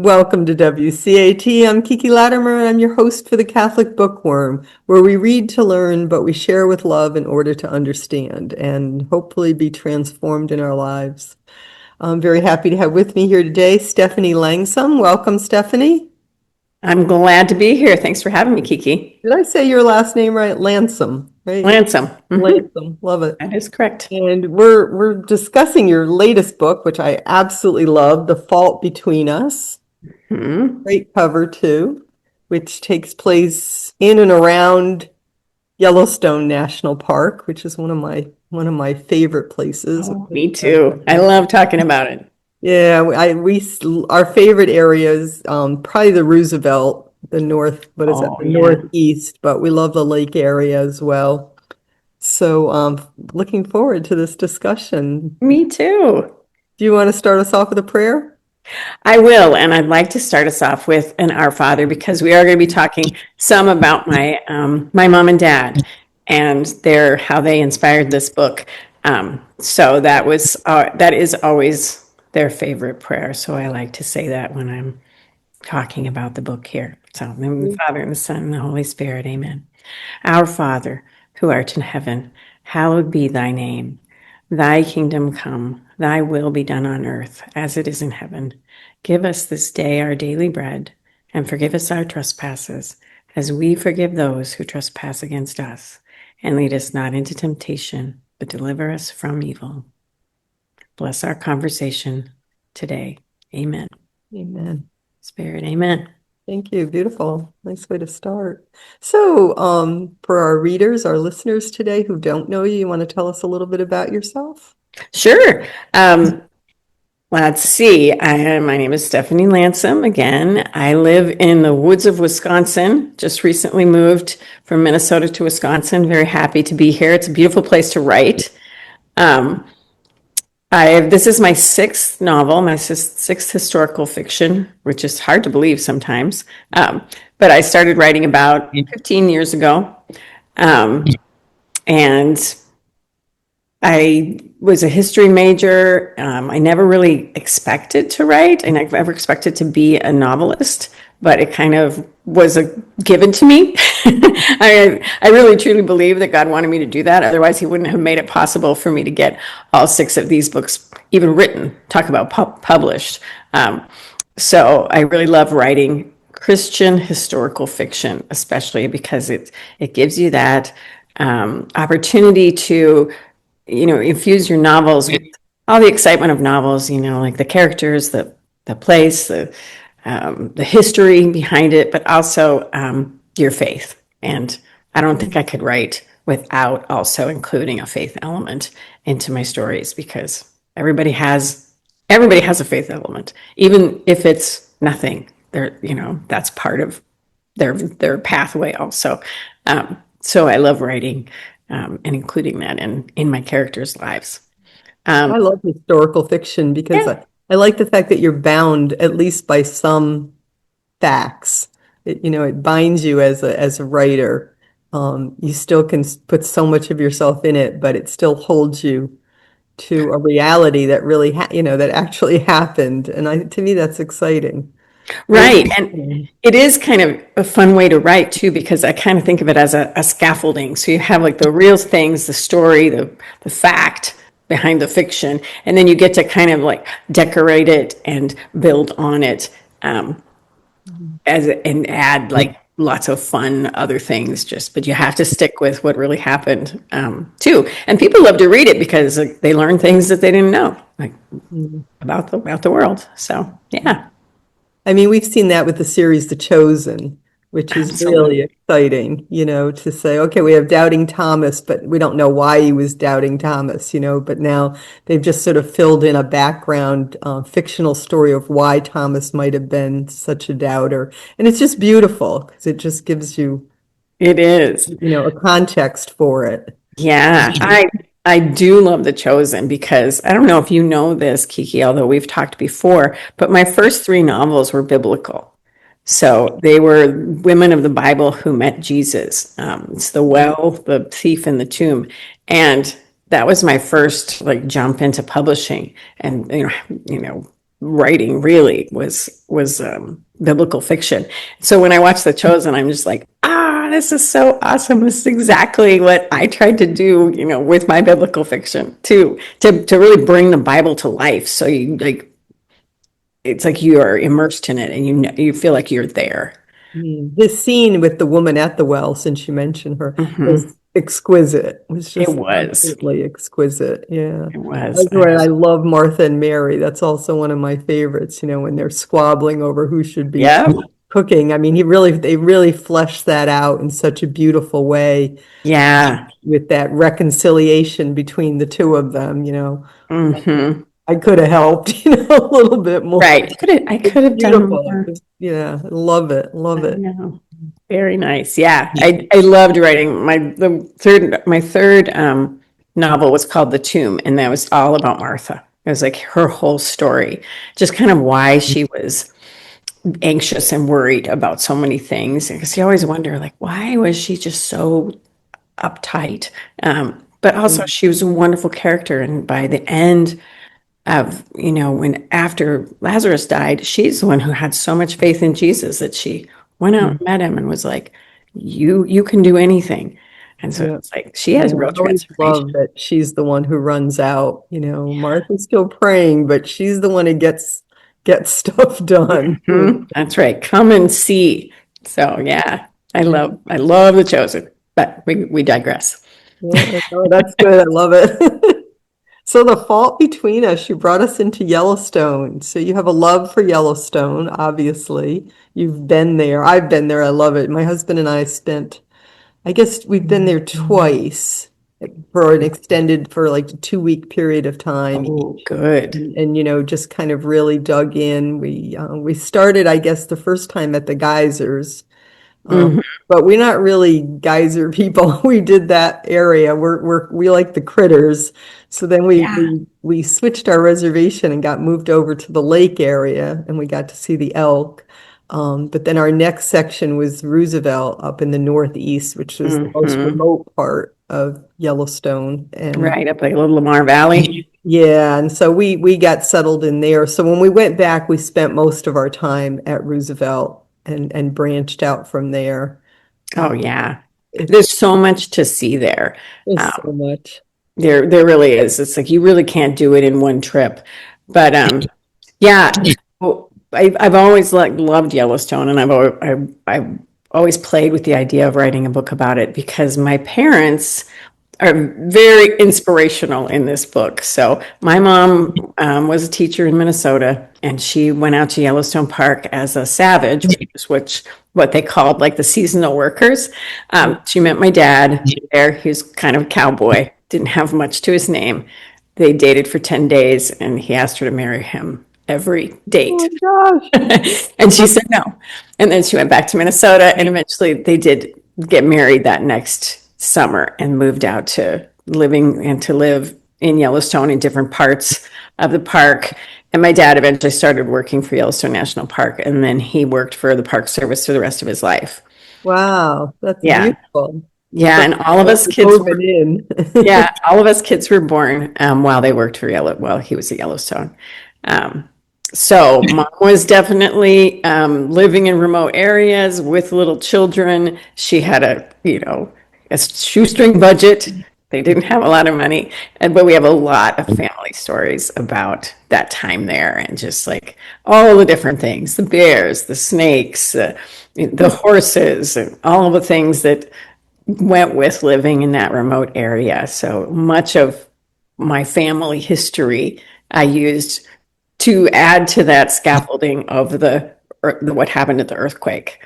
Welcome to WCAT. I'm Kiki Latimer, and I'm your host for the Catholic Bookworm, where we read to learn, but we share with love in order to understand and hopefully be transformed in our lives. I'm very happy to have with me here today Stephanie Landsem. Welcome, Stephanie. I'm glad to be here. Thanks for having me, Kiki. Did I say your last name right? Landsem, right? Landsem. Landsem, love it. That is correct. And we're discussing your latest book, which I absolutely love, The Fault Between Us. Great cover too, which takes place in and around Yellowstone National Park, which is one of my favorite places. Oh, me too. I love talking about it. Yeah, our favorite areas, probably the Roosevelt, the north, northeast, but we love the lake area as well. So, looking forward to this discussion. Me too. Do you want to start us off with a prayer? I will, and I'd like to start us off with an Our Father, because we are going to be talking some about my mom and dad and how they inspired this book. So that is always their favorite prayer. So I like to say that when I'm talking about the book here. So in the name of the Father and the Son and the Holy Spirit, amen. Our Father, who art in heaven, hallowed be thy name. Thy kingdom come, thy will be done on earth as it is in heaven. Give us this day our daily bread, and forgive us our trespasses, as we forgive those who trespass against us. And lead us not into temptation, but deliver us from evil. Bless our conversation today. Amen. Amen. Spirit, amen. Thank you. Beautiful. Nice way to start. So, for our readers, our listeners today who don't know you, you want to tell us a little bit about yourself? Sure. Let's see. My name is Stephanie Landsem. Again, I live in the woods of Wisconsin. Just recently moved from Minnesota to Wisconsin. Very happy to be here. It's a beautiful place to write. This is my sixth novel, my sixth historical fiction, which is hard to believe sometimes. But I started writing about 15 years ago. And I was a history major. I never really expected to write, and I never expected to be a novelist, but it kind of was given to me. I really truly believe that God wanted me to do that. Otherwise, he wouldn't have made it possible for me to get all six of these books even written, talk about published. So I really love writing Christian historical fiction, especially because it gives you that opportunity to infuse your novels with all the excitement of novels, like the characters, the place, the history behind it, but also your faith. And I don't think I could write without also including a faith element into my stories, because everybody has a faith element, even if it's nothing. That's part of their pathway also. So I love writing and including that in my characters' lives. I love historical fiction because I like the fact that you're bound at least by some facts. It binds you as a writer. You still can put so much of yourself in it, but it still holds you to a reality that really, that actually happened. And to me, that's exciting. Right. And it is kind of a fun way to write too, because I kind of think of it as a scaffolding. So you have like the real things, the story, the fact behind the fiction, and then you get to kind of like decorate it and build on it and add like lots of fun other things, but you have to stick with what really happened too. And people love to read it because they learn things that they didn't know, like about the world. So yeah. I mean, we've seen that with the series The Chosen, which is really exciting, to say, okay, we have Doubting Thomas, but we don't know why he was doubting Thomas, but now they've just sort of filled in a background fictional story of why Thomas might have been such a doubter. And it's just beautiful because it just gives you, it is, a context for it. Yeah, I do love The Chosen because I don't know if you know this, Kiki, although we've talked before, but my first three novels were biblical. So they were women of the Bible who met Jesus. It's the well, the thief, and the tomb. And that was my first jump into publishing. And, writing really was biblical fiction. So when I watched The Chosen, I'm just like, this is so awesome. This is exactly what I tried to do, with my biblical fiction too, to really bring the Bible to life. So you like, it's like you are immersed in it, and you feel like you're there. This scene with the woman at the well, since you mentioned her, was exquisite. It was It just was. absolutely exquisite. Yeah. It was. That's where I love Martha and Mary. That's also one of my favorites, when they're squabbling over who should be Yeah. cooking. I mean, they really fleshed that out in such a beautiful way Yeah. with that reconciliation between the two of them. Mm-hmm. I could have helped, a little bit more. Right. I could have done Beautiful. more. Yeah, love it. Love I it. know. Very nice. Yeah. I loved writing. My third novel was called The Tomb, and that was all about Martha. It was like her whole story, just kind of why she was anxious and worried about so many things. Because you always wonder, like, why was she just so uptight? But also, she was a wonderful character. And by the end of, when after Lazarus died, she's the one who had so much faith in Jesus that she went out and met him and was like, you can do anything. And so it's like she has real I always transformation. love that she's the one who runs out. Martha's still praying, but she's the one who gets stuff done. That's right. Come and see. So yeah, I love The Chosen, but we digress. Yeah, no, that's good. I love it. So The Fault Between Us, you brought us into Yellowstone. So you have a love for Yellowstone, obviously. You've been there. I've been there. I love it. My husband and I I guess we've been there twice for like a 2-week period of time. Oh, good. And just kind of really dug in. We started, I guess, the first time at the geysers. But we're not really geyser people. We did that area. We like the critters. So then we switched our reservation and got moved over to the lake area, and we got to see the elk. But then our next section was Roosevelt up in the northeast, which was the most remote part of Yellowstone. And Right up like Little Lamar Valley. yeah, and so we got settled in there. So when we went back, we spent most of our time at Roosevelt and branched out from there. Oh yeah. There's so much to see there. There's so much. There really is. It's like you really can't do it in one trip. But yeah, well, I've always loved Yellowstone, and I've always played with the idea of writing a book about it because my parents are very inspirational in this book. So my mom was a teacher in Minnesota, and she went out to Yellowstone Park as a savage, which what they called like the seasonal workers. She met my dad there. He was kind of a cowboy, didn't have much to his name. They dated for 10 days, and he asked her to marry him every date. Oh my gosh. And she said no. And then she went back to Minnesota, and eventually they did get married that next summer and moved out to live in Yellowstone in different parts of the park. And my dad eventually started working for Yellowstone National Park, and then he worked for the Park Service for the rest of his life. Wow, that's beautiful. Yeah, and all of us kids were in. all of us kids were born while they worked for while he was at Yellowstone. So mom was definitely living in remote areas with little children. She had a shoestring budget. They didn't have a lot of money, but we have a lot of family stories about that time there, and just like all the different things, the bears, the snakes, the horses, and all the things that went with living in that remote area. So much of my family history I used to add to that scaffolding of what happened at the earthquake.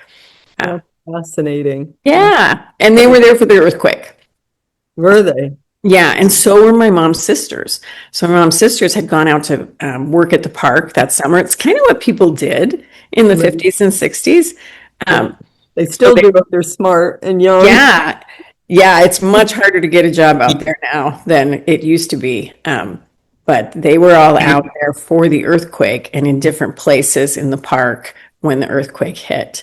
That's fascinating. Yeah, and they were there for the earthquake. Were they? Yeah, and so were my mom's sisters. So my mom's sisters had gone out to work at the park that summer. It's kind of what people did in the 50s and 60s. They still do if they're smart and young. Yeah, it's much harder to get a job out there now than it used to be. But they were all out there for the earthquake and in different places in the park when the earthquake hit.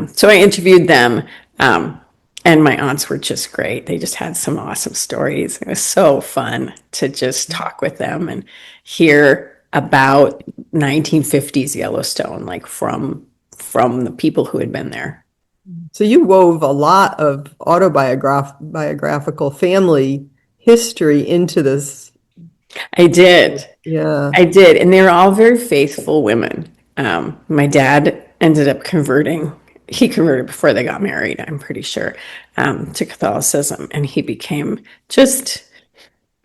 So I interviewed them, and my aunts were just great. They just had some awesome stories. It was so fun to just talk with them and hear about 1950s Yellowstone, like from the people who had been there. So you wove a lot of biographical family history into this. I did. Yeah. I did. And they were all very faithful women. My dad ended up converting. He converted before they got married, I'm pretty sure, to Catholicism. And he became just,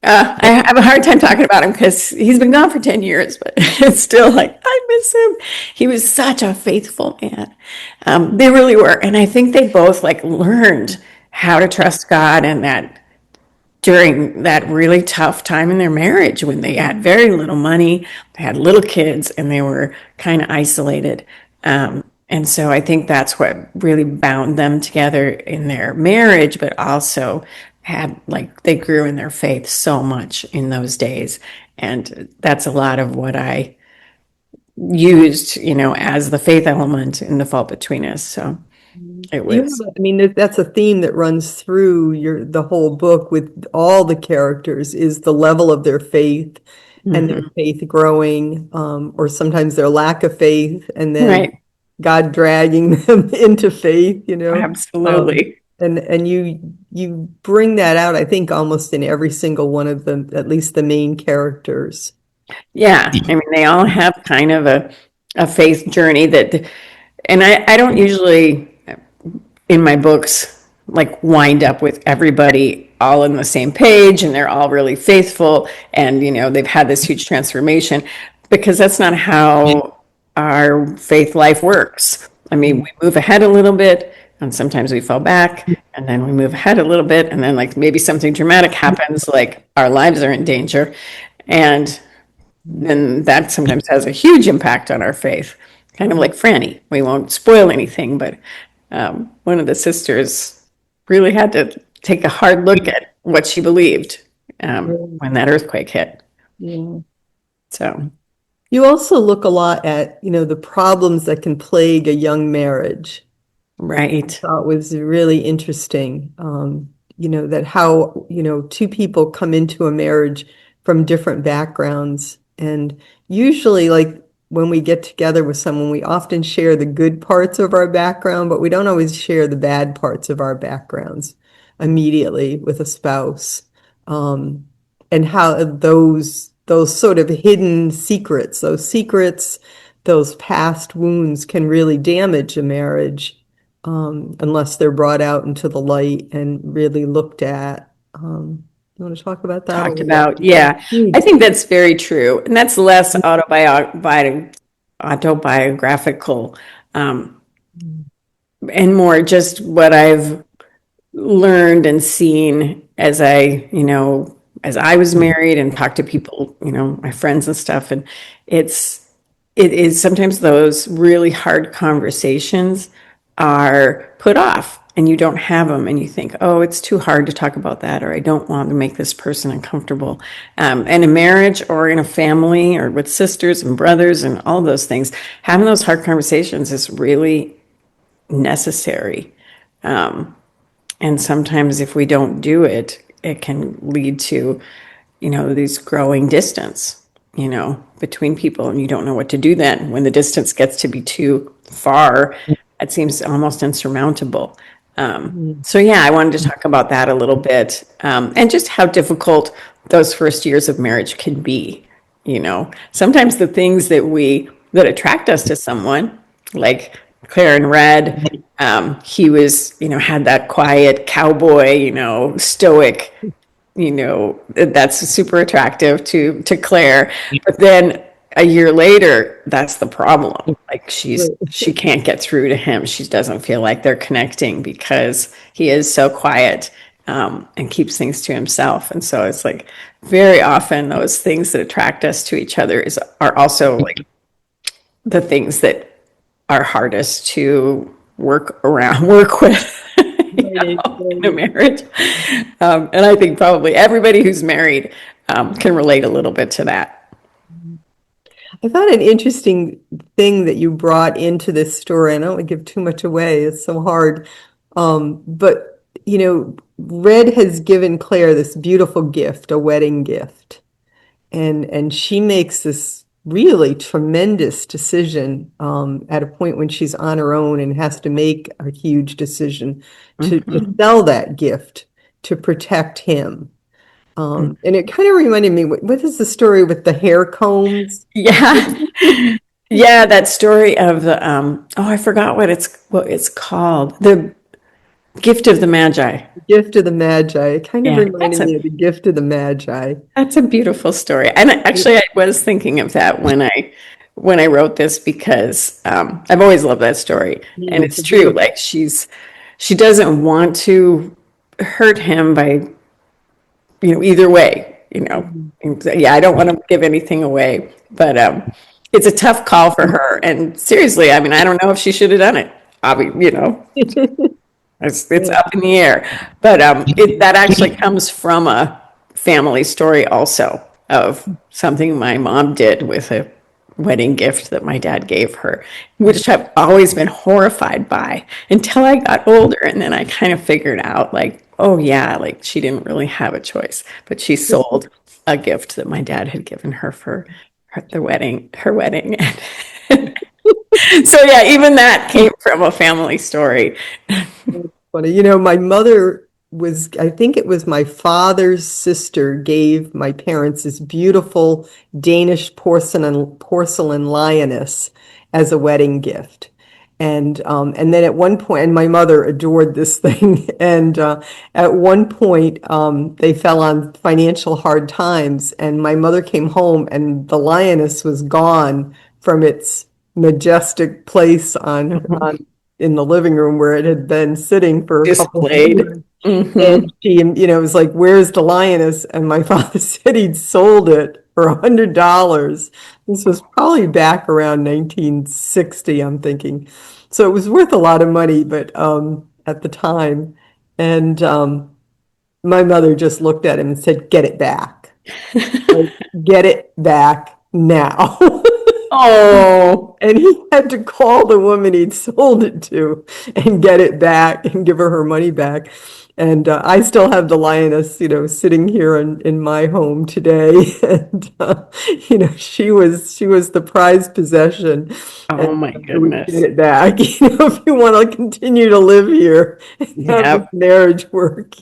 I have a hard time talking about him because he's been gone for 10 years, but it's still like, I miss him. He was such a faithful man. They really were. And I think they both like learned how to trust God, and that during that really tough time in their marriage when they had very little money, they had little kids, and they were kind of isolated. And so I think that's what really bound them together in their marriage, but also had like they grew in their faith so much in those days. And that's a lot of what I used, as the faith element in The Fault Between Us. So it was. I mean, that's a theme that runs through the whole book with all the characters, is the level of their faith and their faith growing, or sometimes their lack of faith, and then Right. God dragging them into faith, Absolutely. And you bring that out, I think, almost in every single one of them, at least the main characters. Yeah. I mean, they all have kind of a faith journey and I don't usually in my books like wind up with everybody all on the same page and they're all really faithful and they've had this huge transformation, because that's not how our faith life works. I mean, we move ahead a little bit and sometimes we fall back, and then we move ahead a little bit, and then like maybe something dramatic happens, like our lives are in danger, and then that sometimes has a huge impact on our faith. Kind of like Frannie. We won't spoil anything, but one of the sisters really had to take a hard look at what she believed when that earthquake hit. Yeah. So You also look a lot at, the problems that can plague a young marriage. right. I thought was really interesting. That how, two people come into a marriage from different backgrounds. And usually, like when we get together with someone, we often share the good parts of our background, but we don't always share the bad parts of our backgrounds immediately with a spouse. And how those sort of hidden secrets, those past wounds can really damage a marriage, unless they're brought out into the light and really looked at. You want to talk about that a Talked little about, bit? yeah. I think that's very true. And that's less autobiographical, and more just what I've learned and seen as I was married and talked to people, my friends and stuff. And it is sometimes those really hard conversations are put off and you don't have them, and you think, oh, it's too hard to talk about that, or I don't want to make this person uncomfortable. In a marriage or in a family or with sisters and brothers and all those things, having those hard conversations is really necessary. And sometimes if we don't do it, it can lead to, these growing distance, between people, and you don't know what to do then. When the distance gets to be too far, it seems almost insurmountable. So yeah, I wanted to talk about that a little bit, and just how difficult those first years of marriage can be. Sometimes the things that attract us to someone, like Claire and Red, he was, had that quiet cowboy, stoic, that's super attractive to Claire. But then a year later, that's the problem. Like she can't get through to him. She doesn't feel like they're connecting because he is so quiet, and keeps things to himself. And so it's like very often those things that attract us to each other are also like the things that are hardest to work with in a marriage. And I think probably everybody who's married can relate a little bit to that. I thought an interesting thing that you brought into this story, and I don't want to give too much away, it's so hard. But, Red has given Claire this beautiful gift, a wedding gift. And she makes this really tremendous decision at a point when she's on her own and has to make a huge decision to sell that gift to protect him. And it kind of reminded me, what is the story with the hair combs? Yeah. Yeah, that story of the I forgot what it's called. The Gift of the Magi. Gift of the Magi. It kind of Yeah, that's reminded me of the Gift of the Magi. a beautiful story. And actually I was thinking of that when I wrote this because I've always loved that story. And It's it's a true. beautiful. Like she doesn't want to hurt him by, either way, And yeah, I don't want to give anything away, but it's a tough call for her. And seriously, I mean, I don't know if she should have done it. It's up in the air. But that actually comes from a family story also of something my mom did with a wedding gift that my dad gave her, which I've always been horrified by until I got older. And then I kind of figured out, like, oh yeah, like she didn't really have a choice, but she sold a gift that my dad had given her for her wedding. So yeah, even that came from a family story. Funny. My mother was, I think it was my father's sister gave my parents this beautiful Danish porcelain lioness as a wedding gift. And then at one point, and my mother adored this thing. And at one point, they fell on financial hard times, and my mother came home, and the lioness was gone from its majestic place on in the living room where it had been sitting for a couple of Displayed. years. And she, was like, "Where's the lioness?" And my father said he'd sold it for $100. This was probably back around 1960, I'm thinking. So it was worth a lot of money, but at the time. And my mother just looked at him and said, "Get it back. Like, get it back now." Oh, And he had to call the woman he'd sold it to and get it back and give her money back. And I still have the lioness, sitting here in my home today. And she was the prized possession. oh And my we get goodness. it back. If you want to continue to live here and have Yep. this marriage work.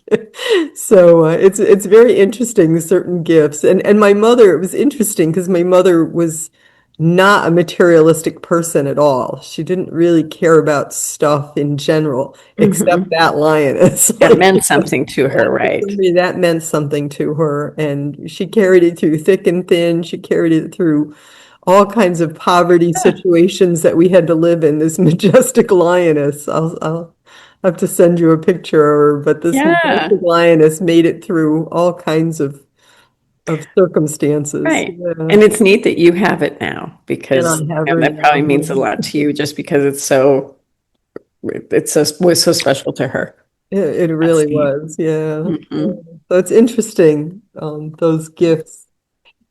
So it's very interesting, certain gifts. And my mother, it was interesting because my mother was not a materialistic person at all. She didn't really care about stuff in general, except that lioness. It meant something to her, right? That meant something to her, and she carried it through thick and thin. She carried it through all kinds of poverty situations that we had to live in. This majestic lioness. I'll have to send you a picture of her, but this Yeah. majestic lioness made it through all kinds of circumstances. Right. Yeah. And it's neat that you have it now because And I have her that now. probably means a lot to you just because was so special to her. It really neat. was, yeah. Mhm. So it's interesting, those gifts.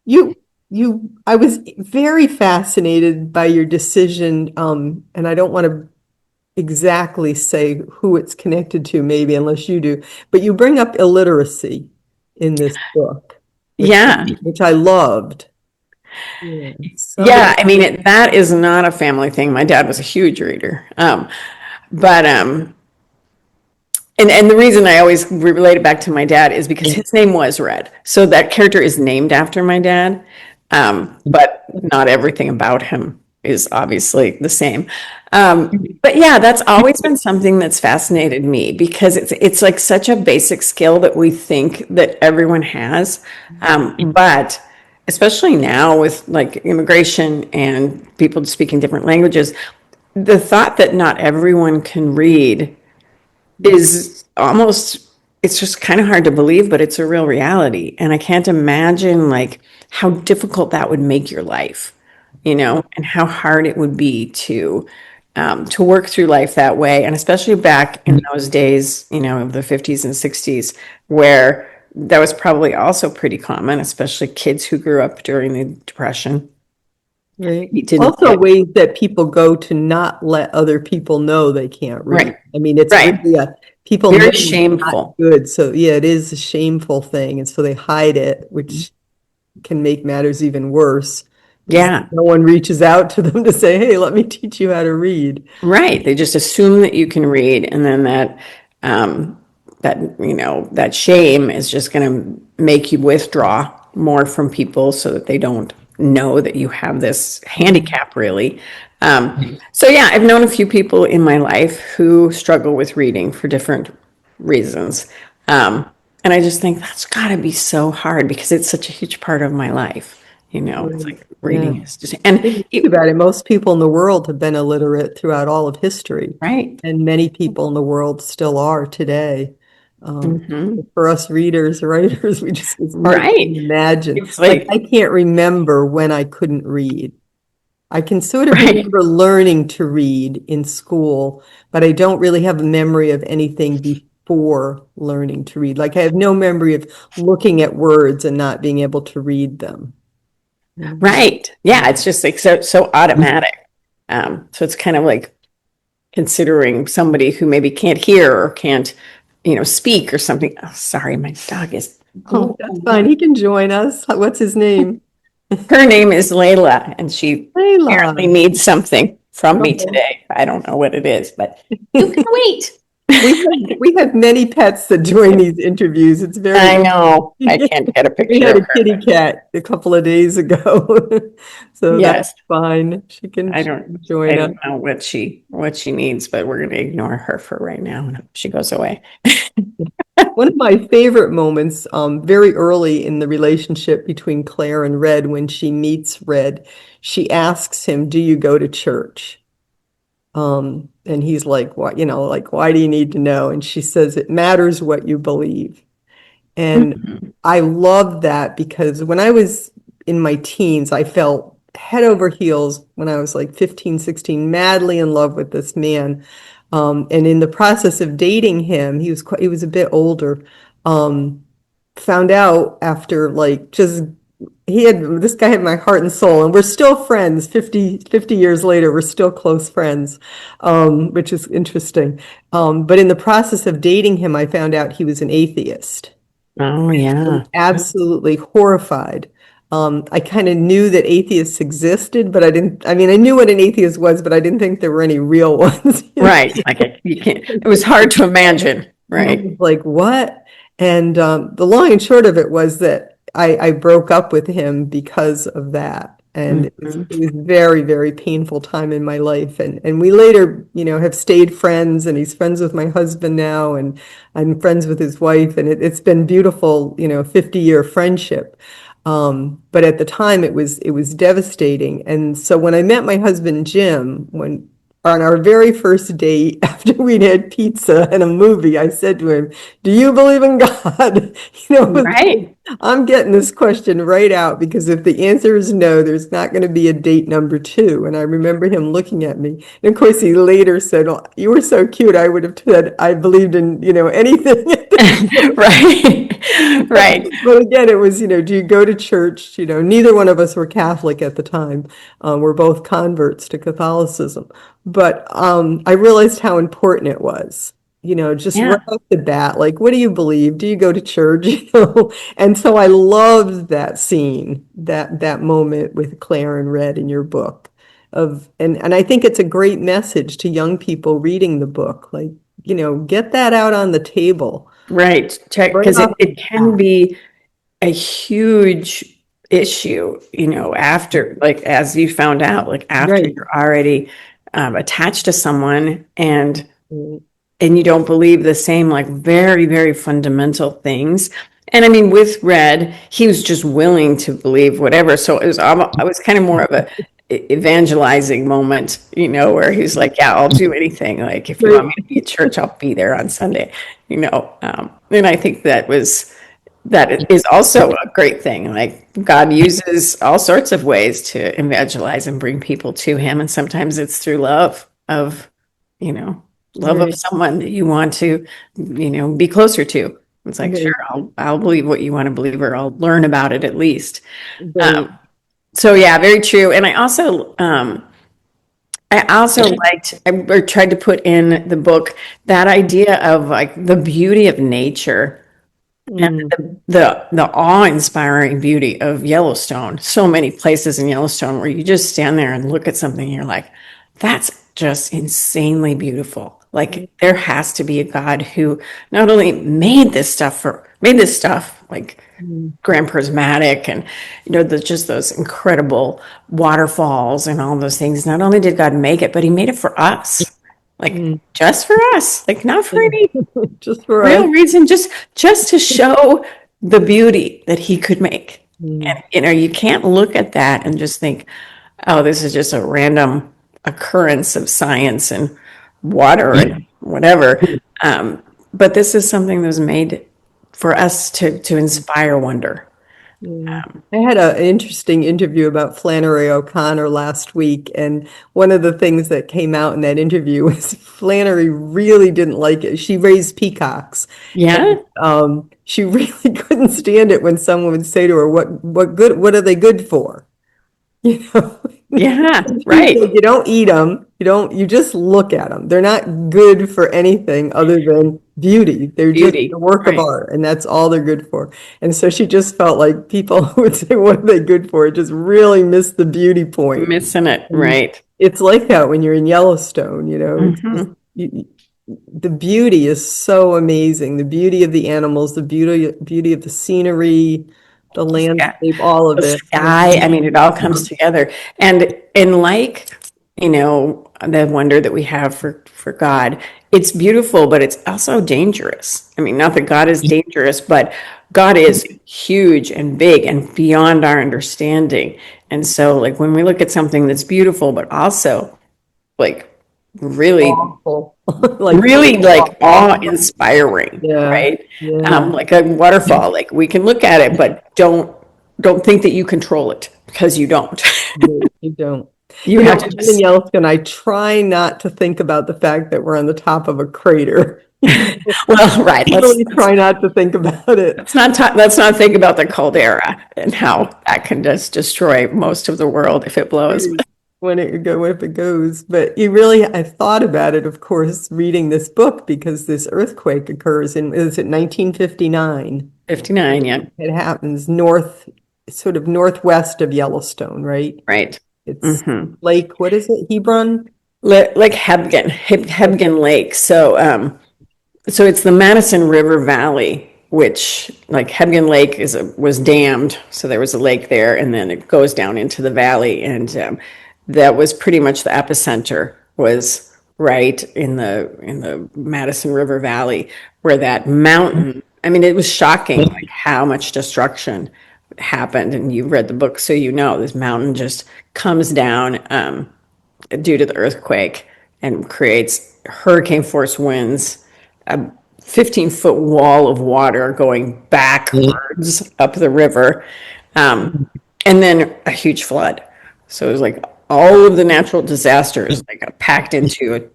I was very fascinated by your decision, and I don't want to exactly say who it's connected to, maybe, unless you do, but you bring up illiteracy in this book, Yeah. which I loved. Yeah. Yeah. I mean, that is not a family thing. My dad was a huge reader. But and the reason I always relate it back to my dad is because his name was Red. So that character is named after my dad. But not everything about him is obviously the same. But yeah, that's always been something that's fascinated me because it's like such a basic skill that we think that everyone has. But especially now with like immigration and people speaking different languages, the thought that not everyone can read is almost, it's just kind of hard to believe, but it's a real reality. And I can't imagine like how difficult that would make your life, and how hard it would be to work through life that way. And especially back in those days, of the 50s and 60s, where that was probably also pretty common, especially kids who grew up during the Depression. Right. Didn't Also, get- ways that people go to not let other people know they can't read. Right. I mean, it's Right. really people Very know it's shameful. not good. So yeah, it is a shameful thing, and so they hide it, which can make matters even worse. Yeah. No one reaches out to them to say, hey, let me teach you how to read. Right. They just assume that you can read, and then that shame is just going to make you withdraw more from people so that they don't know that you have this handicap, really. So yeah, I've known a few people in my life who struggle with reading for different reasons. And I just think that's got to be so hard because it's such a huge part of my life. It's like Yeah. reading is just, and Think about it. Most people in the world have been illiterate throughout all of history, right. and many people in the world still are today. Hmm. For us readers, writers, it's hard to Right. imagine. It's Like, I like, can't remember when I couldn't read. I can sort of right. remember learning to read in school, but I don't really have a memory of anything before learning to read. Like, I have no memory of looking at words and not being able to read them. Right. Yeah. It's just like so automatic. So it's kind of like considering somebody who maybe can't hear or can't, speak or something. Oh, sorry, my dog is. Oh, that's fine. He can join us. What's his name? Her name is Layla, and she Layla. apparently needs something from me Oh. today. I don't know what it is, but you can wait. We have many pets that join these interviews. It's I very. know. I can't get a We picture had of a her. kitty cat a couple of days ago, so that's Yes. fine. She can I don't I join us. don't know what she needs, but we're gonna ignore her for right now and hope she goes away. One of my favorite moments, very early in the relationship between Claire and Red, when she meets Red, she asks him, "Do you go to church?" And he's like, "What? Why do you need to know?" And she says, "It matters what you believe." And Mhm. I love that because when I was in my teens, I felt head over heels when I was like 15, 16, madly in love with this man. And in the process of dating him, he was a bit older. Um, Found out after like just this guy had my heart and soul, and we're still friends 50 years later. We're still close friends, which is interesting. But in the process of dating him, I found out he was an atheist. Oh yeah. Absolutely horrified. I kind of knew that atheists existed, but I mean, I knew what an atheist was, but I didn't think there were any real ones. Right. Like you can't, it was hard to imagine, I right? was like, what? And the long and short of it was that I broke up with him because of that. And Mhm. it was very, very painful time in my life. And we later, have stayed friends, and he's friends with my husband now, and I'm friends with his wife. And it's been beautiful, 50-year friendship. But at the time it was devastating. And so when I met my husband, Jim, when on our very first date, after we'd had pizza and a movie, I said to him, "Do you believe in God?" Right. I'm getting this question right out because if the answer is no, there's not going to be a date number two. And I remember him looking at me. And of course, he later said, "Oh, you were so cute. I would have said I believed in, anything." Right. Right. But again, it was, do you go to church? Neither one of us were Catholic at the time. We're both converts to Catholicism. But I realized how important it was, just right Yeah. off the bat, like, what do you believe? Do you go to church? And so I loved that scene, that moment with Claire and Red in your book and I think it's a great message to young people reading the book, like, get that out on the table Right. Check right because off the it can bat. be a huge issue, after, like, as you found out, like after Right. you're already attached to someone and you don't believe the same, like, very, very fundamental things. And I mean, with Red, he was just willing to believe whatever. So I was kind of more of a evangelizing moment, where he's like, yeah, I'll do anything. Like, if you want me Right. to be at church, I'll be there on Sunday, and I think that is also a great thing. Like, God uses all sorts of ways to evangelize and bring people to him. And sometimes it's through you know, love of Right. someone that you want to, be closer to. It's like, sure, Right. I'll believe what you want to believe, or I'll learn about it at least. Right. So yeah, very true. And I also liked, or tried to put in the book that idea of like the beauty of nature, Mm, The awe-inspiring beauty of Yellowstone. So many places in Yellowstone where you just stand there and look at something and you're like, that's just insanely beautiful. Like there has to be a God who not only made this stuff like mm, Grand Prismatic and just those incredible waterfalls and all those things. Not only did God make it, but he made it for us. Like mm. just for us. Like not for any Just for us. real reason, just to show the beauty that he could make. Mm, And you can't look at that and just think, oh, this is just a random occurrence of science and water and whatever. But this is something that was made for us to inspire wonder. yeah. I had an interesting interview about Flannery O'Connor last week, and one of the things that came out in that interview was Flannery really didn't like it. She raised peacocks. Yeah, She really couldn't stand it when someone would say to her, what are they good for?" You know? yeah, She's right. like, you don't eat them. You just look at them. They're not good for anything other than beauty. They're just Beauty, a work of right. art, and that's all they're good for. And so she just felt like people who would say, what are they good for? Just really missed the beauty point. Missing it, And right. it's like that when you're in Yellowstone, It's just, Mhm. the beauty is so amazing. The beauty of the animals, the beauty of the scenery, the Yeah. landscape, all of The it. sky, I mean, it all comes together. And like, the wonder that we have for God, it's beautiful, but it's also dangerous. I mean, not that God is dangerous, but God is huge and big and beyond our understanding. And so like when we look at something that's beautiful, but also like really Awful. Like, really like awful. awe-inspiring, Yeah, right? yeah, Like a waterfall, like we can look at it, but don't think that you control it because you don't. no, you don't. You have to When I'm in just, Yellowstone, I try not to think about the fact that we're on the top of a crater. well, right. Really try not to think about it. Let's not think about the caldera and how that can just destroy most of the world if it blows. If it goes. But I've thought about it, of course, reading this book because this earthquake occurs is it 1959? 59, yeah, It happens sort of northwest of Yellowstone, right? right. It's Lake, what is it? Hebron? Like Hebgen Lake. So it's the Madison River Valley, which like Hebgen Lake was dammed, so there was a lake there, and then it goes down into the valley, and that was pretty much the epicenter. Was right in the Madison River Valley, where that mountain. I mean, it was shocking like how much destruction happened, and you've read the book, so this mountain just comes down due to the earthquake and creates hurricane force winds, a 15-foot wall of water going backwards up the river, and then a huge flood. So it was like all of the natural disasters like got packed into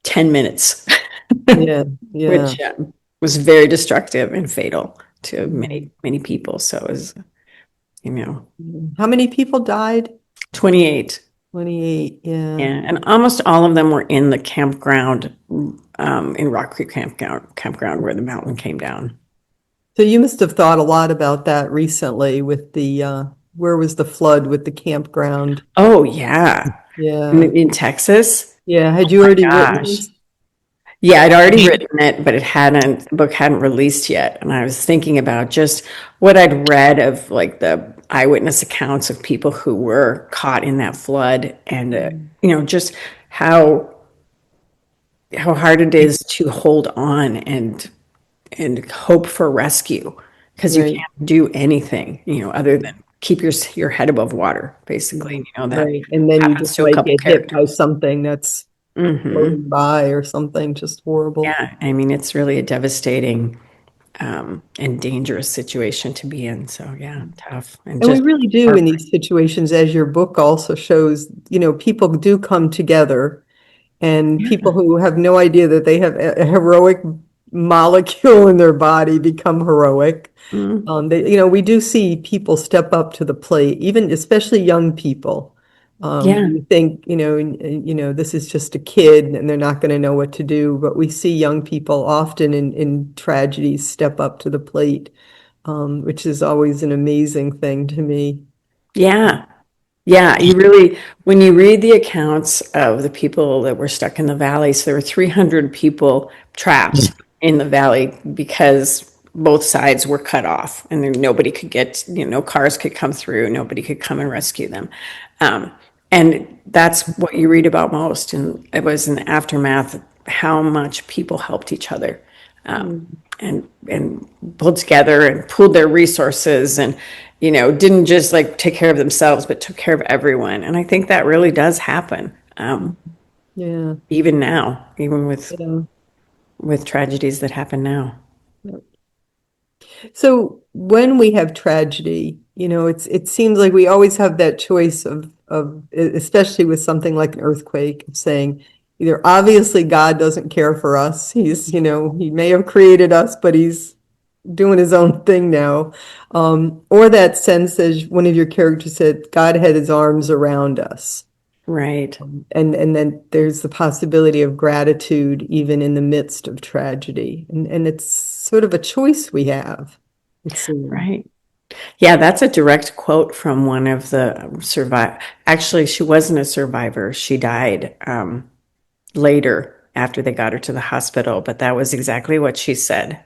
10 minutes, Yeah, yeah. which was very destructive and fatal to many, many people. So it was, How many people died? 28. 28, yeah. Yeah, and almost all of them were in the campground, in Rock Creek campground where the mountain came down. So you must have thought a lot about that recently with where was the flood with the campground? Oh yeah, Yeah. in Texas. Yeah. Had you already written Gosh. this? Yeah, I'd already written it, but the book hadn't released yet. And I was thinking about just what I'd read of like the eyewitness accounts of people who were caught in that flood, and just how hard it is to hold on and hope for rescue, because you Right, can't do anything, other than keep your head above water, basically. That right. And then you happens just to a might couple get hit by characters. something that's floating by or something just horrible. Yeah, I mean, it's really a devastating and dangerous situation to be in. So yeah, tough. And And we just really do in these situations, as your book also shows, people do come together, and people who have no idea that they have a heroic molecule in their body become heroic. We do see people step up to the plate, even especially young people. Yeah. You think, this is just a kid and they're not going to know what to do. But we see young people often in tragedies step up to the plate, which is always an amazing thing to me. Yeah. Yeah, you really, when you read the accounts of the people that were stuck in the valley, so there were 300 people trapped in the valley because both sides were cut off and then nobody could get, no cars could come through, nobody could come and rescue them. Um, and that's what you read about most. And it was in the aftermath how much people helped each other. And pulled together and pooled their resources and didn't just like take care of themselves but took care of everyone, and I think that really does happen, Yeah. even now, even Yeah. with tragedies that happen now. So when we have tragedy, it seems like we always have that choice of especially with something like an earthquake, of saying either obviously God doesn't care for us. He may have created us, but he's doing his own thing now. Or that sense, as one of your characters said, God had his arms around us. Right. And then there's the possibility of gratitude even in the midst of tragedy. And it's sort of a choice we have, it seems. Right. Yeah, that's a direct quote from one of the survive. Actually, she wasn't a survivor. She died later after they got her to the hospital, but that was exactly what she said A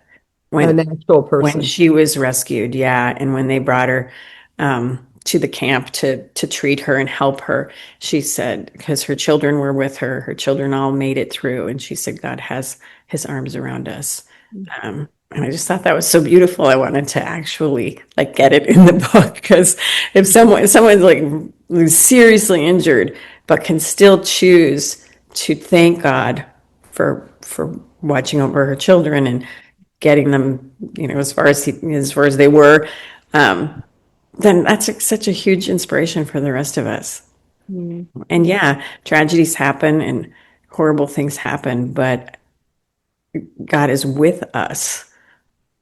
when natural when person. she was rescued. Yeah, and when they brought her to the camp to treat her and help her, she said, because her children were with her, her children all made it through, and she said, God has his arms around us. And I just thought that was so beautiful. I wanted to actually like get it in the book, because if someone's like seriously injured but can still choose to thank God for watching over her children and getting them, as far as they were, then that's such a huge inspiration for the rest of us. Mm. And yeah, tragedies happen and horrible things happen, but God is with us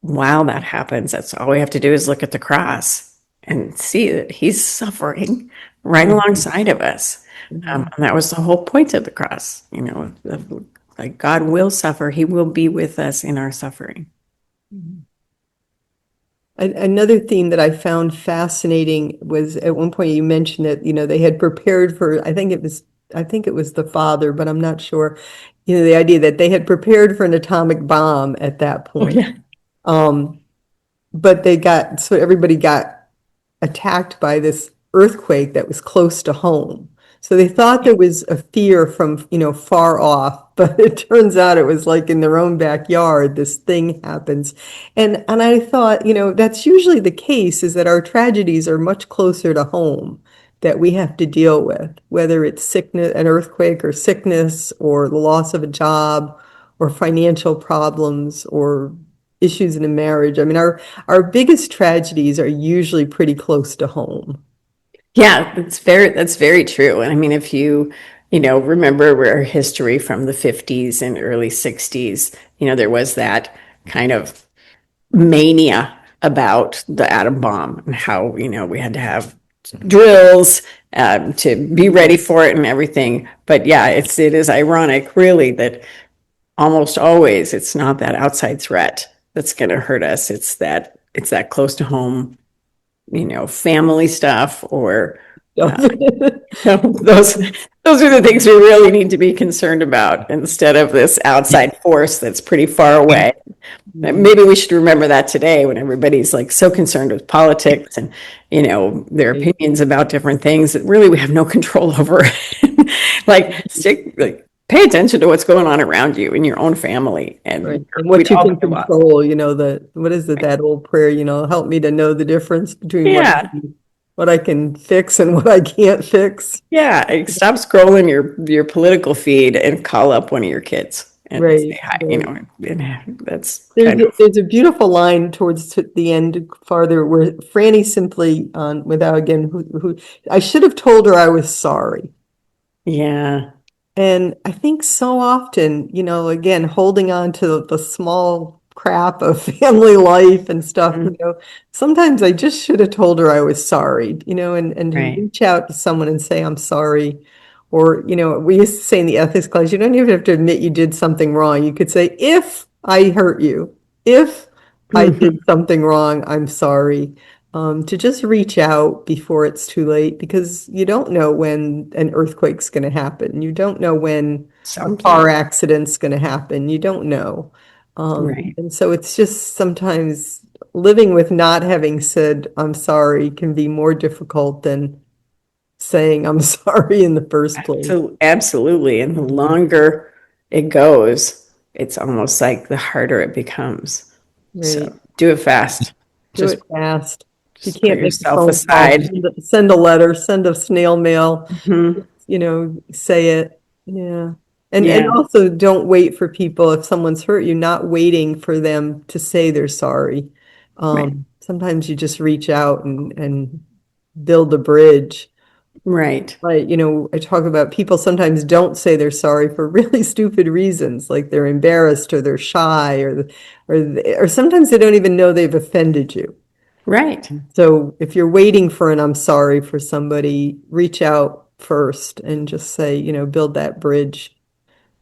while that happens. That's all we have to do is look at the cross and see that he's suffering right alongside of us. And that was the whole point of the cross, like God will suffer. He will be with us in our suffering. Another theme that I found fascinating was at one point you mentioned that, they had prepared for, I think it was the father, but I'm not sure, the idea that they had prepared for an atomic bomb at that Oh, point. yeah. But so everybody got attacked by this earthquake that was close to home. So they thought there was a fear from, far off, but it turns out it was like in their own backyard, this thing happens. And I thought, that's usually the case, is that our tragedies are much closer to home that we have to deal with, whether it's sickness, an earthquake or sickness, or the loss of a job, or financial problems, or issues in a marriage. I mean, our biggest tragedies are usually pretty close to home. Yeah, that's very true. And I mean, if remember our history from the 50s and early 60s, there was that kind of mania about the atom bomb and how, we had to have drills to be ready for it and everything. But yeah, it is ironic, really, that almost always it's not that outside threat that's going to hurt us. It's that close to home, family stuff, or those are the things we really need to be concerned about, instead of this outside force that's pretty far away. Maybe we should remember that today, when everybody's like so concerned with politics and their opinions about different things that really we have no control over. Pay attention to what's going on around you in your own family, and Right. And we'd what you all can be a lot. control, what is it, that old prayer, help me to know the difference between Yeah. what I can fix and what I can't fix. Yeah, stop scrolling your political feed and call up one of your kids and say Right. hi. Right. And that's There's kind of, there's a beautiful line towards the end farther where Frannie simply, without again, who I should have told her I was sorry. yeah, And I think so often, again, holding on to the small crap of family life and stuff, Mhm. sometimes I just should have told her I was sorry, and to Right. reach out to someone and say, I'm sorry. Or, we used to say in the ethics class, you don't even have to admit you did something wrong. You could say, if I hurt you, if I Mhm. did something wrong, I'm sorry. To just reach out before it's too late, because you don't know when an earthquake's going to happen. You don't know when a car Something. accident's going to happen. You don't know. Right. And so it's just sometimes living with not having said, I'm sorry, can be more difficult than saying I'm sorry in the first place. So absolutely. And the longer it goes, it's almost like the harder it becomes. Right. So do it fast. Do Just it fast. If you just put can't make a yourself phone call, aside. send a letter, send a snail mail, Mhm. say it. Yeah. And Yeah. also don't wait for people if someone's hurt you, not waiting for them to say they're sorry. Right. Sometimes you just reach out and build a bridge. Right. Right, I talk about people sometimes don't say they're sorry for really stupid reasons, like they're embarrassed or they're shy or sometimes they don't even know they've offended you. Right. So if you're waiting for an I'm sorry for somebody, reach out first and just say, build that bridge.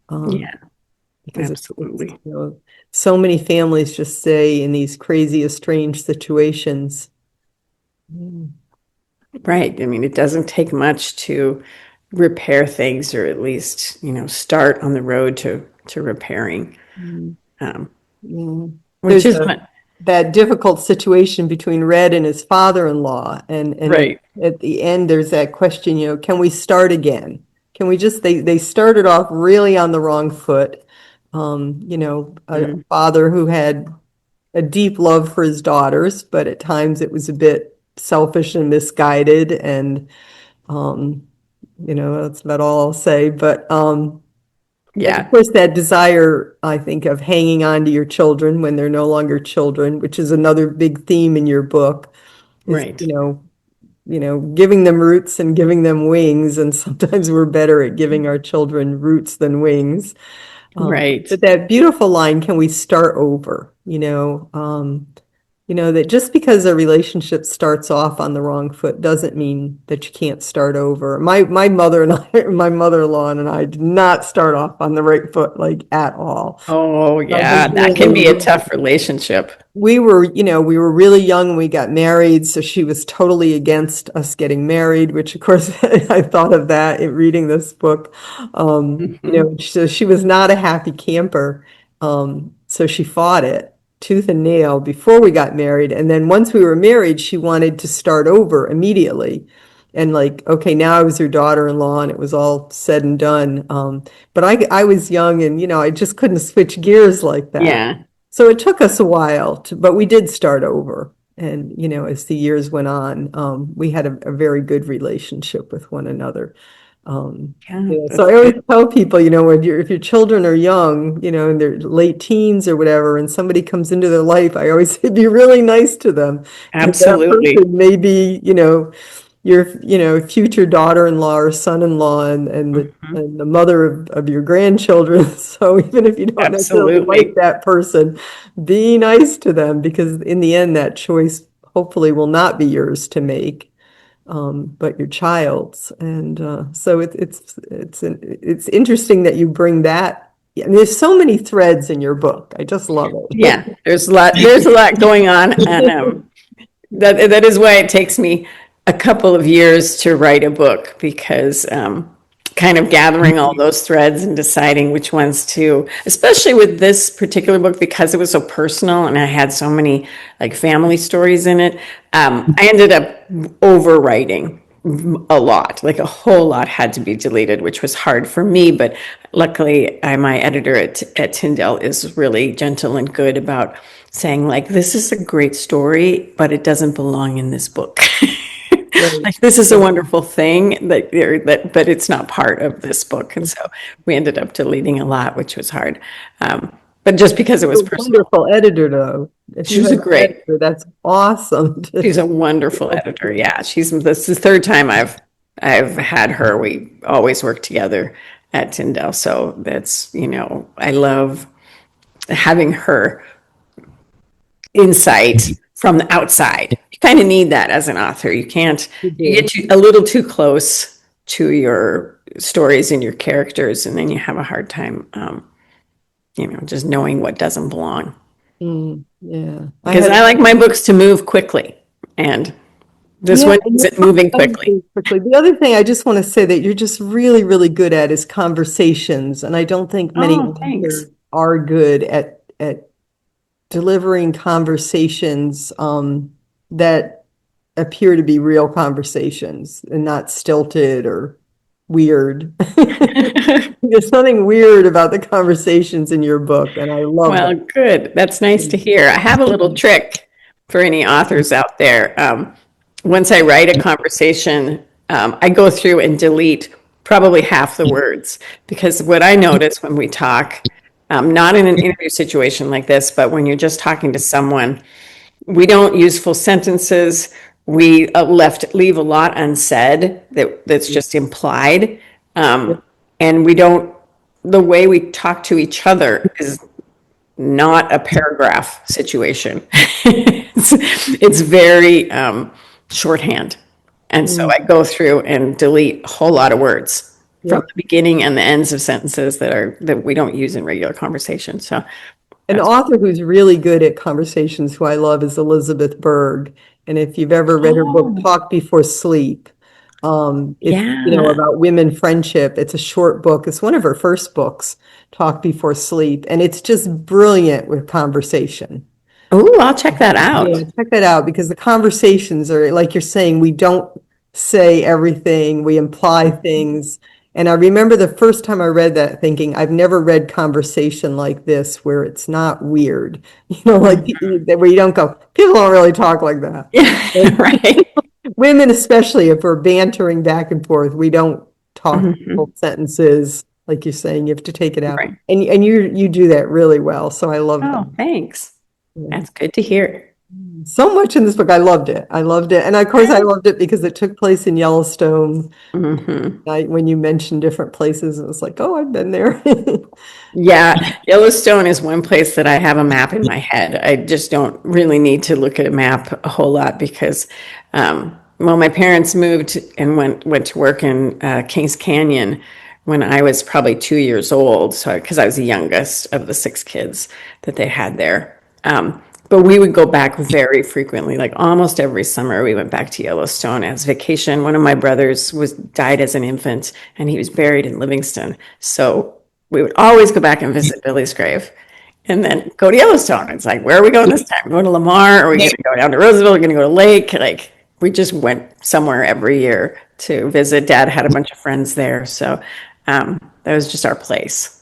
Um, Yeah. because it's, Absolutely. so many families just stay in these crazy, estranged situations. Mm. Right. I mean, it doesn't take much to repair things, or at least, start on the road to repairing. Mm. Um, Yeah. which There's is not that difficult situation between Red and his father-in-law, and right. at the end there's that question, can we start again? Can we just they started off really on the wrong foot. A Mm. father who had a deep love for his daughters, but at times it was a bit selfish and misguided, and um, that's about all I'll say. And of Yeah. course, that desire, I think, of hanging on to your children when they're no longer children, which is another big theme in your book, is, Right. giving them roots and giving them wings. And sometimes we're better at giving our children roots than wings. Right. But that beautiful line, can we start over? That just because a relationship starts off on the wrong foot doesn't mean that you can't start over. My mother and I, my mother-in-law and I did not start off on the right foot, like at all. Oh, My yeah. husband That and I can be a were tough relationship. we were really young when we got married, so she was totally against us getting married, which of course I thought of that in reading this book. Mhm. So she was not a happy camper. So she fought it tooth and nail before we got married. And then once we were married, she wanted to start over immediately. And like, okay, now I was her daughter-in-law and it was all said and done. But I was young and, I just couldn't switch gears like that. Yeah. So it took us a while, but we did start over. And, as the years went on, we had a very good relationship with one another. Yeah. So That's I always good. tell people, if your children are young, in their late teens or whatever, and somebody comes into their life, I always say, be really nice to them. Because that Absolutely. person may be, your, future daughter-in-law or son-in-law Mhm. and the mother of your grandchildren. So even if you don't necessarily like Absolutely. that person, be nice to them because in the end, that choice hopefully will not be yours to make, but your child's. And so it's interesting that you bring that. And there's so many threads in your book. I just love Yeah. it. There's a lot going on. And that is why it takes me a couple of years to write a book, because kind of gathering all those threads and deciding which ones to, especially with this particular book, because it was so personal and I had so many like family stories in it. I ended up overwriting a lot, like a whole lot had to be deleted, which was hard for me. But luckily, my editor at Tyndale is really gentle and good about saying, like, this is a great story, but it doesn't belong in this book. Right. Like, this is a wonderful thing but it's not part of this book. And so we ended up deleting a lot, which was hard. But just because it was A personal, wonderful editor, though. If she you was have a an great, editor, that's awesome. she's a wonderful editor. Yeah, this is the third time I've had her. We always work together at Tyndale, so that's I love having her insight from the outside. You kind of need that as an author. You can't, You do. you get a little too close to your stories and your characters, and then you have a hard time, just knowing what doesn't belong. Yeah. Because I like my books to move quickly, and this one isn't moving quickly. The other thing I just want to say that you're just really, really good at is conversations. And I don't think many authors are good at delivering conversations that appear to be real conversations and not stilted or weird. There's something weird about the conversations in your book, and I love it. Well, good. That's nice to hear. I have a little trick for any authors out there. Once I write a conversation, I go through and delete probably half the words, because what I notice when we talk, not in an interview situation like this, but when you're just talking to someone, we don't use full sentences. We leave a lot unsaid that's just implied. And we don't, the way we talk to each other is not a paragraph situation. It's very shorthand. And so I go through and delete a whole lot of words from the beginning and the ends of sentences that we don't use in regular conversation. So an author who's really good at conversations, who I love, is Elizabeth Berg. And if you've ever read her book, Talk Before Sleep, it's about women friendship. It's a short book. It's one of her first books, Talk Before Sleep. And it's just brilliant with conversation. Oh, I'll check that out. Yeah, check that out, because the conversations are, like you're saying, we don't say everything, we imply things. And I remember the first time I read that thinking, I've never read conversation like this where it's not weird. Like where you don't go, people don't really talk like that. Yeah, right. Women, especially, if we're bantering back and forth, we don't talk full sentences. Like you're saying, you have to take it out. Right. And you do that really well. So I love that. Oh, thanks. That's good to hear. So much in this book. I loved it. And of course, I loved it because it took place in Yellowstone. When you mentioned different places, it was like, oh, I've been there. Yeah, Yellowstone is one place that I have a map in my head. I just don't really need to look at a map a whole lot because, my parents moved and went to work in Kings Canyon when I was probably 2 years old. So, because I was the youngest of the 6 kids that they had there. But we would go back very frequently, like almost every summer we went back to Yellowstone as vacation. One of my brothers died as an infant, and he was buried in Livingston. So we would always go back and visit Billy's grave and then go to Yellowstone. It's like, where are we going this time? We're going to Lamar, or we're going to go down to Roosevelt, we're going to go to Lake. Like, we just went somewhere every year to visit. Dad had a bunch of friends there. So that was just our place.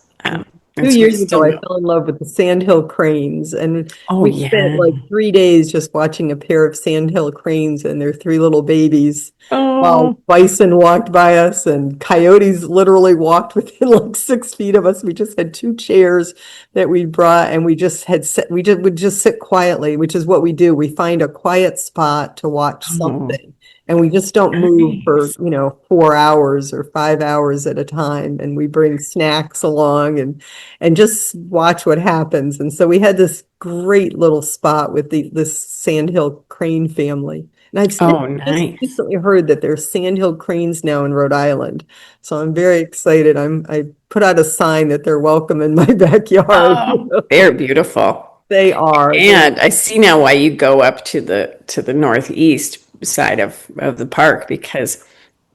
2 years ago, I fell in love with the sandhill cranes, and we spent like 3 days just watching a pair of sandhill cranes and their 3 little babies while bison walked by us and coyotes literally walked within like 6 feet of us. We just had 2 chairs that we brought, and we would just sit quietly, which is what we do. We find a quiet spot to watch something. And we just don't move for, 4 hours or 5 hours at a time. And we bring snacks along and just watch what happens. And so we had this great little spot with this sandhill crane family. And I've just recently heard that there's sandhill cranes now in Rhode Island. So I'm very excited. I put out a sign that they're welcome in my backyard. Oh, they're beautiful. They are. And I see now why you go up to the northeast side of the park, because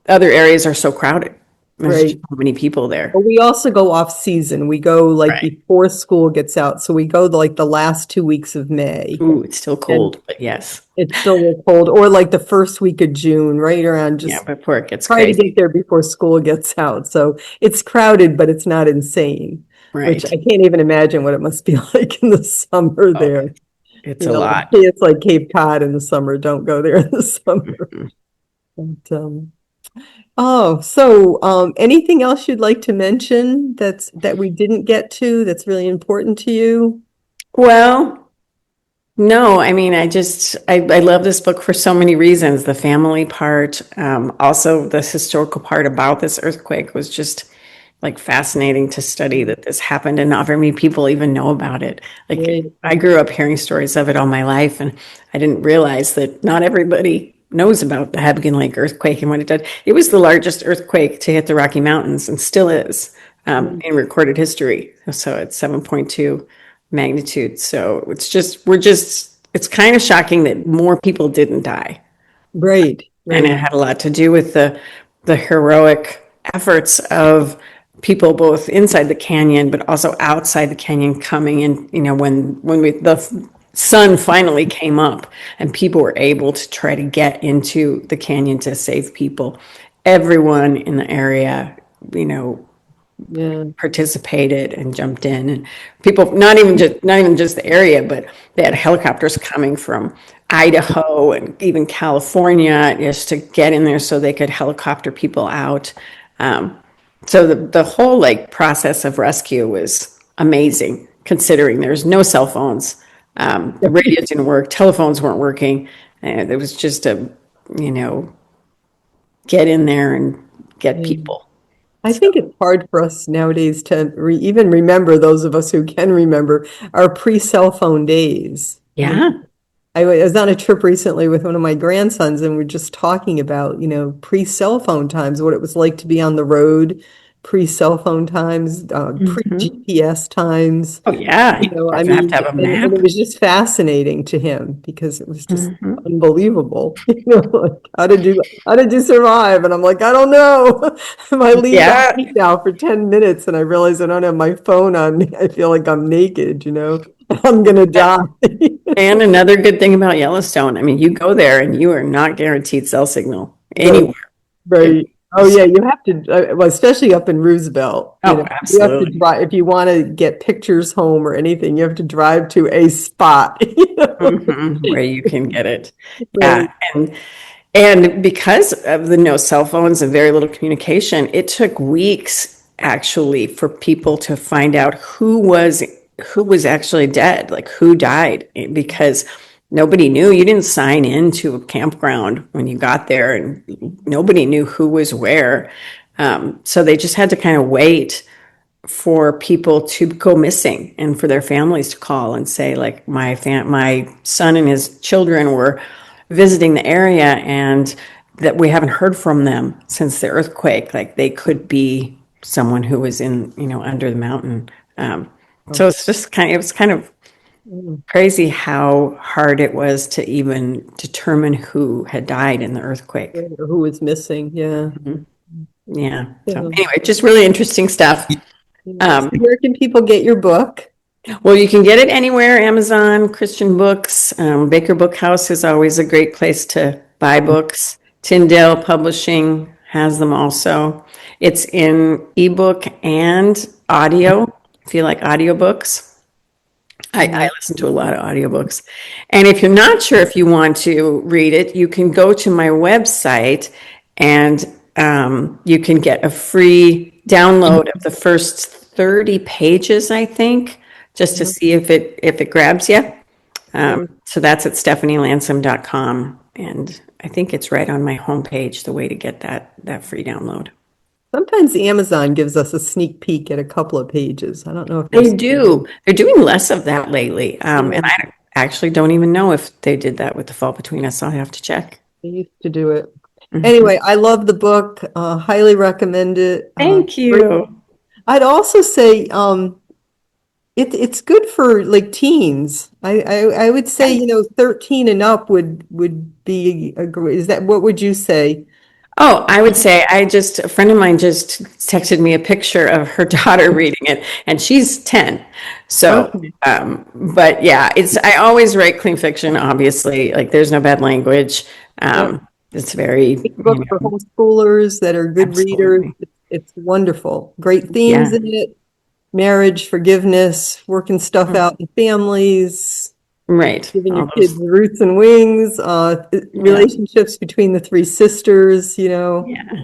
other areas are so crowded. There's so many people there. But we also go off season. We go before school gets out. So we go like the last 2 weeks of May. Ooh, it's still cold, but yes. It's still cold. Or like the first week of June, right around before it gets crazy. Try to get there before school gets out. So it's crowded, but it's not insane. Right. Which I can't even imagine what it must be like in the summer there. It's a lot. It's like Cape Cod in the summer. Don't go there in the summer. But, anything else you'd like to mention that we didn't get to that's really important to you? Well, no, I mean, I love this book for so many reasons. The family part, also the historical part about this earthquake was just like fascinating to study that this happened, and not very many people even know about it. Like Right. I grew up hearing stories of it all my life, and I didn't realize that not everybody knows about the Hebgen Lake earthquake and what it did. It was the largest earthquake to hit the Rocky Mountains, and still is in recorded history. So it's 7.2 magnitude. So it's kind of shocking that more people didn't die. Right. And it Right. had a lot to do with the heroic efforts of people both inside the canyon but also outside the canyon coming in, when the sun finally came up and people were able to try to get into the canyon to save people. Everyone in the area, Yeah. participated and jumped in, and people not even just the area, but they had helicopters coming from Idaho and even California just to get in there so they could helicopter people out. So the whole like process of rescue was amazing, considering there's no cell phones, the radios didn't work, telephones weren't working, and it was just you know get in there and get Yeah. people. I think it's hard for us nowadays to even remember, those of us who can remember, our pre-cell phone days. Yeah. I was on a trip recently with one of my grandsons, and we're just talking about, pre-cell phone times, what it was like to be on the road, pre-cell phone times, Mhm. pre-GPS times. Oh, yeah. You I have to mean, have a and it map. was just fascinating to him because it was just Mhm. unbelievable, like how did you survive? And I'm like, I don't know. I leave the Yeah. house now for 10 minutes and I realize I don't have my phone on me. I feel like I'm naked, I'm gonna die. And another good thing about Yellowstone, I mean, you go there and you are not guaranteed cell signal Right, anywhere. It right. Oh is, yeah, you have to, well, especially up in Roosevelt, oh, you have to absolutely. drive, if you want to get pictures home or anything, you have to drive to a spot, Where you can get it. Yeah. Right. And because of the no cell phones and very little communication, it took weeks actually for people to find out who was actually dead, like who died, because nobody knew. You didn't sign into a campground when you got there, and nobody knew who was where. So they just had to kind of wait for people to go missing and for their families to call and say, like, my son and his children were visiting the area and that we haven't heard from them since the earthquake. Like they could be someone who was in, under the mountain. So it was kind of Mm, crazy how hard it was to even determine who had died in the earthquake. right, or who was missing, yeah. Yeah. So So, anyway, just really interesting stuff. so where can people get your book? Well, you can get it anywhere, Amazon, Christian Books. Baker Bookhouse is always a great place to buy books. Tyndale Publishing has them also. It's in ebook and audio, if you like audiobooks. I listen to a lot of audiobooks. And if you're not sure if you want to read it, you can go to my website and you can get a free download of the first 30 pages, I think, just to see if it grabs you. So that's at stephanielandsem.com. And I think it's right on my homepage, the way to get that free download. Sometimes Amazon gives us a sneak peek at a couple of pages. I don't know if they're They still doing do. They're doing less of that lately. it. And I actually don't even know if they did that with The Fault Between Us. I'll have to check. They used to do it. Mhm. Anyway, I love the book, highly recommend it. Thank Great. you. I'd also say it's good for like teens. I would say, 13 and up would be a great, is that, what would you say? Oh, I would say a friend of mine just texted me a picture of her daughter reading it, and she's 10. So, Okay. but yeah, I always write clean fiction, obviously. Like there's no bad language. Yep. It's very, Great book for homeschoolers that are good readers. absolutely. It's wonderful. Great themes Yeah, in it. Marriage, forgiveness, working stuff out in families, right. giving your All kids those, roots and wings, yeah, relationships between the three sisters, yeah.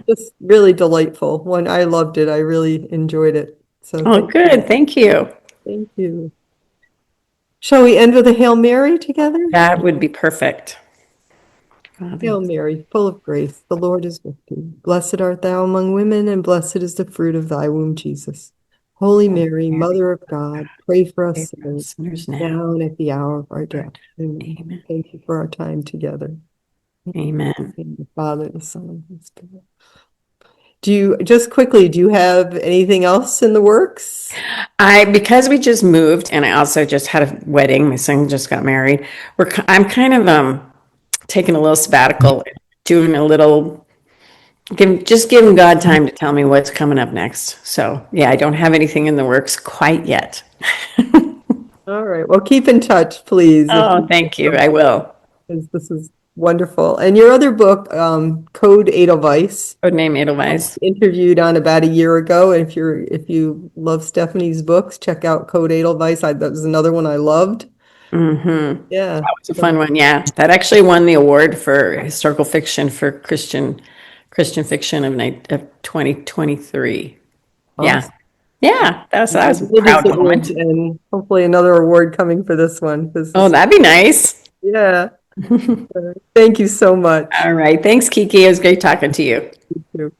just really delightful. One, I loved it. I really enjoyed it. So Oh, thank you. good. Thank you. Thank you. Shall we end with a Hail Mary together? That would be perfect. Hail Mary, full of grace, the Lord is with thee. Blessed art thou among women, and blessed is the fruit of thy womb, Jesus. Holy Mary, Mother of God, pray for us sinners, Sinners now. now and at the hour of our death. Amen. Amen. Thank you for our time together. Amen. In the Father, the Son, and the Spirit. Just quickly, do you have anything else in the works? Because we just moved and I also just had a wedding, my son just got married. I'm kind of taking a little sabbatical, doing a little, just giving God time to tell me what's coming up next. So yeah, I don't have anything in the works quite yet. All right. Well, keep in touch, please. Oh, thank you. I will. This is wonderful. And your other book, Code Edelweiss, Code Name Edelweiss. interviewed on about a year ago. And if you love Stephanie's books, check out Code Edelweiss. That was another one I loved. Mm-hmm. Yeah, That was a fun one. Yeah, that actually won the award for historical fiction for Christian fiction of 2023. Yeah, awesome. yeah, that was a We'll proud visit moment. and hopefully another award coming for this one. Oh, that'd be nice. Yeah. Thank you so much. All right, thanks, Kiki. It was great talking to you. You too.